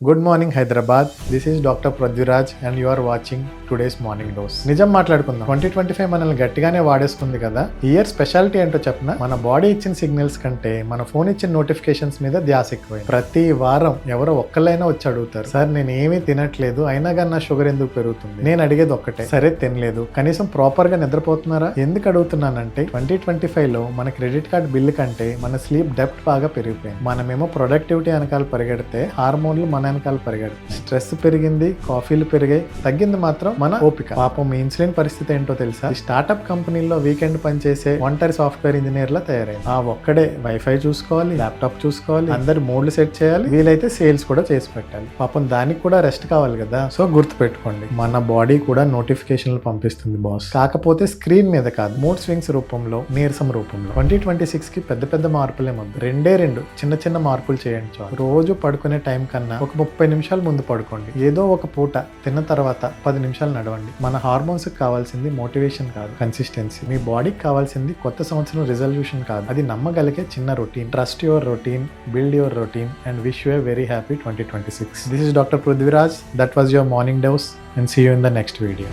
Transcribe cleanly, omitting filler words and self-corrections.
Good morning Hyderabad. This is doctor Prithviraj and you are watching today's morning dose. నిజం మాట్లాడుకుందాం. 2025 మనల్ని గట్టిగానే వాడేస్తుంది కదా. ఈ ఇయర్ స్పెషాలిటీ ఏంటో చెప్పనా? మన బాడీ ఇచ్చిన సిగ్నల్స్ కంటే మన ఫోన్ ఇచ్చిన నోటిఫికేషన్స్ మీద ధ్యాస ఎక్కువైంది. ప్రతి వారం ఎవరో ఒక్కళ్ళైనా వచ్చి అడుగుతారు, సార్ నేను ఏమీ తినట్లేదు అయినా కానీ నా షుగర్ ఎందుకు పెరుగుతుంది. నేను అడిగేది ఒక్కటే, సరే తినలేదు కనీసం ప్రాపర్ గా నిద్రపోతున్నారా? ఎందుకు అడుగుతున్నానంటే 2025 లో మన క్రెడిట్ కార్డ్ బిల్లు కంటే మన స్లీప్ డెప్త్ బాగా పెరిగిపోయింది. మనమేమో ప్రొడక్టివిటీ వెనకాల పరిగెడితే హార్మోన్లు మన వెనకాల పరిగెడుతుంది. స్ట్రెస్ పెరిగింది, కాఫీలు పెరిగాయి, తగ్గింది మాత్రం మన ఓపిక. పాపం మీ ఇన్సులిన్ పరిస్థితి ఏంటో తెలుసా? ఈ స్టార్ట్అప్ కంపెనీల్లో వీకెండ్ పనిచేసే ఒంటరి సాఫ్ట్వేర్ ఇంజనీర్ల తయారైంది. ఆ ఒక్కడే వైఫై చూసుకోవాలి, ల్యాప్టాప్ చూసుకోవాలి, అందరి మోడ్లు సెట్ చేయాలి, వీలైతే సేల్స్ కూడా చేసి పెట్టాలి. పాపం దానికి కూడా రెస్ట్ కావాలి కదా. సో గుర్తు పెట్టుకోండి, మన బాడీ కూడా నోటిఫికేషన్లు పంపిస్తుంది బాస్. కాకపోతే స్క్రీన్ మీద కాదు, మూడ్ స్వింగ్స్ రూపంలో, నీరసం రూపంలో. 2026 కి పెద్ద పెద్ద మార్పులే ముందు. రెండు చిన్న చిన్న మార్పులు చేయండి చాలు. రోజు పడుకునే టైం కన్నా ఒక 30 నిమిషాలు ముందు పడుకోండి. ఏదో ఒక పూట తిన్న తర్వాత 10 నిమిషాలు నడవండి. మన హార్మోన్స్ కి కావాల్సింది మోటివేషన్ కాదు, కన్సిస్టెన్సీ. మీ బాడీకి కావాల్సింది కొత్త సంవత్సరం రిజల్యూషన్ కాదు, అది నమ్మగలిగే చిన్న routine. Trust your routine, build your routine and wish you a very happy 2026. This is Dr. Prudhviraj. That was your morning dose and see you in the next video.